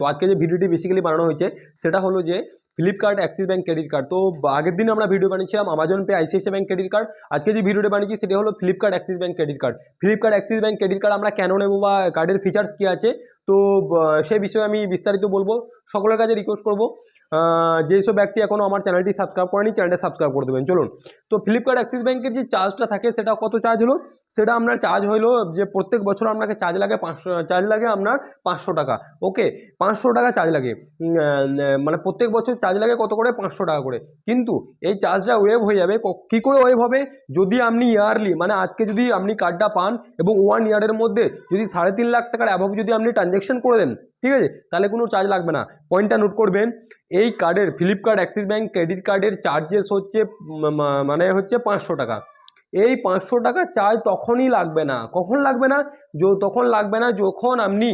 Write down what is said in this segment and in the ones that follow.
তো আজকে যে ভিডিওটি বেসিক্যালি বানানো হয়েছে সেটা হলো যে Flipkart Axis bank credit card. তো আগের দিন আমরা ভিডিও বানিয়েছিলাম Amazon pay ICICI bank credit card. আজকে যে ভিডিওটা বানিয়েছি সেটা হলো Flipkart Axis bank credit card. Flipkart Axis bank credit card আমরা কেন নেবো বা কার্ডের ফিচার্স কী আছে, তো সেই বিষয়ে আমি বিস্তারিত বলবো। সকলের কাছে রিকোয়েস্ট করবো যেসব ব্যক্তি এখনও আমার চ্যানেলটি সাবস্ক্রাইব করেনি চ্যানেলটা সাবস্ক্রাইব করে দেবেন। চলুন, তো ফ্লিপকার্ট অ্যাক্সিস ব্যাঙ্কের যে চার্জটা থাকে সেটা কত চার্জ হলো, সেটা আপনার চার্জ হলো যে প্রত্যেক বছর আপনাকে চার্জ লাগে 500, চার্জ লাগে আপনার 500 টাকা। ওকে, 500 টাকা চার্জ লাগে, মানে প্রত্যেক বছর চার্জ লাগে কত করে, 500 টাকা করে। কিন্তু এই চার্জটা ওয়েভ হয়ে যাবে। কী করে ওয়েভ হবে, যদি আপনি ইয়ারলি মানে আজকে যদি আপনি কার্ডটা পান এবং 1 ইয়ারের মধ্যে যদি 3.5 লাখ টাকার অ্যাবভ যদি আপনি ট্রানজ্যাকশন করে দেন, ঠিক আছে, তাহলে কোনো চার্জ লাগবে না। পয়েন্টটা নোট করবেন, এই কার্ডের ফ্লিপকার্ট অ্যাক্সিস ব্যাঙ্ক ক্রেডিট কার্ডের চার্জেস হচ্ছে মানে হচ্ছে 500 টাকা। এই 500 টাকা চার্জ তখনই লাগবে না, কখন লাগবে না, তখন লাগবে না যখন আপনি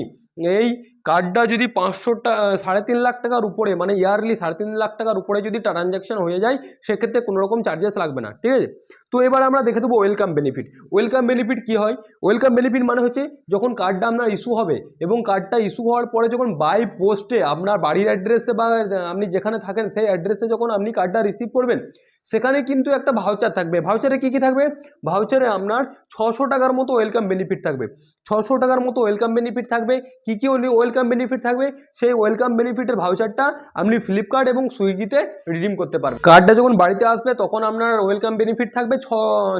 এই কার্ডটা যদি 3.5 লাখ টাকার উপরে মানে ইয়ারলি 3.5 লাখ টাকার উপরে যদি ট্রানজ্যাকশন হয়ে যায়, সেক্ষেত্রে কোনো রকম চার্জেস লাগবে না, ঠিক আছে। তো এবার আমরা দেখে দেবো ওয়েলকাম বেনিফিট। ওয়েলকাম বেনিফিট কী হয়, ওয়েলকাম বেনিফিট মানে হচ্ছে যখন কার্ডটা আপনার ইস্যু হবে এবং কার্ডটা ইস্যু হওয়ার পরে যখন বাই পোস্টে আপনার বাড়ির অ্যাড্রেসে বা আপনি যেখানে থাকেন সেই অ্যাড্রেসে যখন আপনি কার্ডটা রিসিভ করবেন, সেখানে কিন্তু একটা ভাউচার থাকবে। ভাউচারে কী কী থাকবে, ভাউচারে আপনার 600 টাকার মতো ওয়েলকাম বেনিফিট থাকবে। 600 টাকার মতো ওয়েলকাম বেনিফিট থাকবে। কী কী ওয়েলকাম বেনিফিট থাকবে, সেই ওয়েলকাম বেনিফিটের ভাউচারটা আপনি ফ্লিপকার্ট এবং সুইগিতে রিডিম করতে পারবেন। কার্ডটা যখন বাড়িতে আসবে তখন আপনার ওয়েলকাম বেনিফিট থাকবে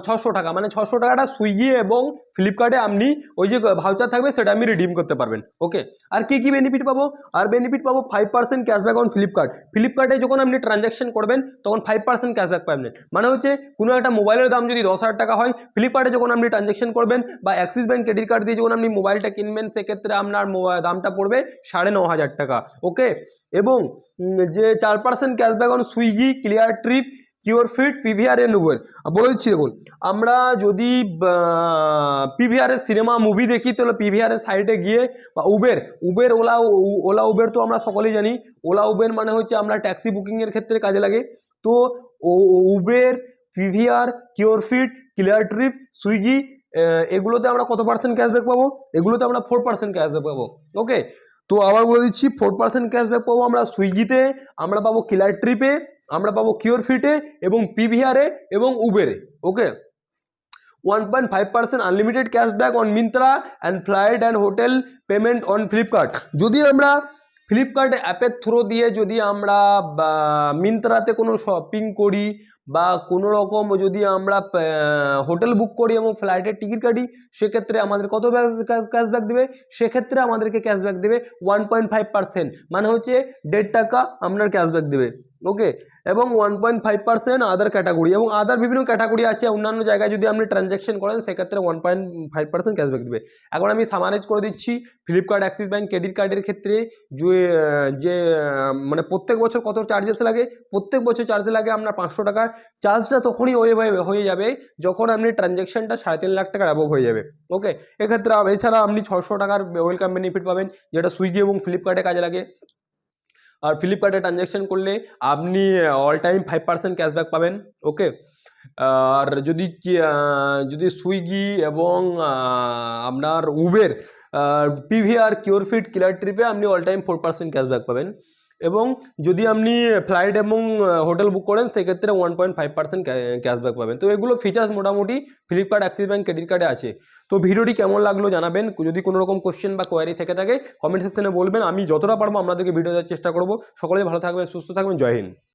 600 টাকা, মানে 600 টাকাটা সুইগি এবং ফ্লিপকার্টে আপনি ওই যে ভাউচার থাকবে সেটা আপনি রিডিম করতে পারবেন। ওকে, আর কী কী বেনিফিট পাবো, আর বেনিফিট পাবো 5% ক্যাশব্যাক অন ফ্লিপকার্ট। ফ্লিপকার্টে যখন আপনি ট্রানজ্যাকশন করবেন তখন 5% ক্যাশব্যাক পাবেন। মানে হচ্ছে কোনো একটা মোবাইলের দাম যদি 10,000 টাকা হয়, ফ্লিপকার্টে যখন আপনি ট্রানজ্যাকশন করবেন বা অ্যাক্সিস ব্যাঙ্ক ক্রেডিট কার্ড দিয়ে যখন আপনি মোবাইলটা কিনবেন, সেক্ষেত্রে আপনার দামটা পড়বে 9,500 টাকা। ওকে, এবং যে 4% cashback on Swiggy, Cleartrip, Curefit, PVR and Uber. বলে দিচ্ছি, দেখুন, আমরা যদি পিভিআরের সিনেমা মুভি দেখি তাহলে পিভিআরের সাইটে গিয়ে বা উবের ওলা উবের তো আমরা সকলেই জানি। ওলা উবের মানে হচ্ছে আমরা ট্যাক্সি বুকিংয়ের ক্ষেত্রে কাজে লাগে। তো Uber, PVR, Curefit, Cleartrip, Swiggy, এগুলোতে আমরা কত পার্সেন্ট ক্যাশব্যাক পাবো, এগুলোতে আমরা 4% ক্যাশব্যাক পাবো। ওকে, তো আবার বলে দিচ্ছি, 4% ক্যাশব্যাক পাবো আমরা সুইগিতে, আমরা পাবো ক্লিয়ার ট্রিপে, আমরা পাবো কিওর ফিটে এবং পিভিআরে এবং উবেরে। ওকে, 1.5% unlimited cashback on Myntra and flight and hotel payment on Flipkart. যদি আমরা ফ্লিপকার্ট অ্যাপের থ্রু দিয়ে যদি আমরা মিন্ত্রাতে কোনো শপিং করি বা কোনো রকম যদি আমরা হোটেল বুক করি এবং ফ্লাইটের টিকিট কাটি, সেক্ষেত্রে আমাদের কত ক্যাশব্যাক দেবে, সেক্ষেত্রে আমাদেরকে ক্যাশব্যাক দেবে 1.5%, মানে হচ্ছে 1.5 টাকা আপনার ক্যাশব্যাক দেবে। ওকে, এবং 1.5% আদার ক্যাটাগরি, এবং আদার বিভিন্ন ক্যাটাগরি আছে অন্যান্য জায়গায় যদি আপনি ট্রানজ্যাকশন করেন সেক্ষেত্রে 1.5% ক্যাশব্যাক দেবে। এখন আমি সামারাইজ করে দিচ্ছি ফ্লিপকার্ট অ্যাক্সিস ব্যাঙ্ক ক্রেডিট কার্ডের ক্ষেত্রে যে মানে প্রত্যেক বছর কত চার্জেস লাগে। প্রত্যেক বছর চার্জ লাগে আপনার 500 টাকা। চার্জটা তখনই হয়ে যাবে যখন আপনি ট্রানজ্যাকশনটা 3.5 লাখ টাকার অ্যাবভ হয়ে যাবে। ওকে, এক্ষেত্রে এছাড়া আপনি 600 টাকার ওয়েলকাম বেনিফিট পাবেন, যেটা সুইগি এবং ফ্লিপকার্টে কাজে লাগে। আর ফ্লিপকার্টে ট্রানজ্যাকশন করলে আপনি অল টাইম 5% ক্যাশব্যাক পাবেন। ওকে, আর যদি সুইগি এবং আপনার উবের, পিভিআর, কিওর ফিট, ক্লিয়ার ট্রিপে আপনি অল টাইম 4% ক্যাশব্যাক পাবেন। এবং যদি আপনি ফ্লাইট এবং হোটেল বুক করেন সেক্ষেত্রে 1.5% ক্যাশব্যাক পাবেন। তো এগুলো ফিচার্স মোটামুটি ফ্লিপকার্ট অ্যাক্সিস ব্যাঙ্ক ক্রেডিট কার্ডে আছে। তো ভিডিওটি কেমন লাগলো জানাবেন। যদি কোনো রকম কোশ্চেন বা কোয়ারি থেকে থাকে কমেন্ট সেকশনে বলবেন, আমি যতটা পারবো আপনাদেরকে ভিডিও দেওয়ার চেষ্টা করবো। সকলেই ভালো থাকবেন, সুস্থ থাকবেন, জয় হিন্দ।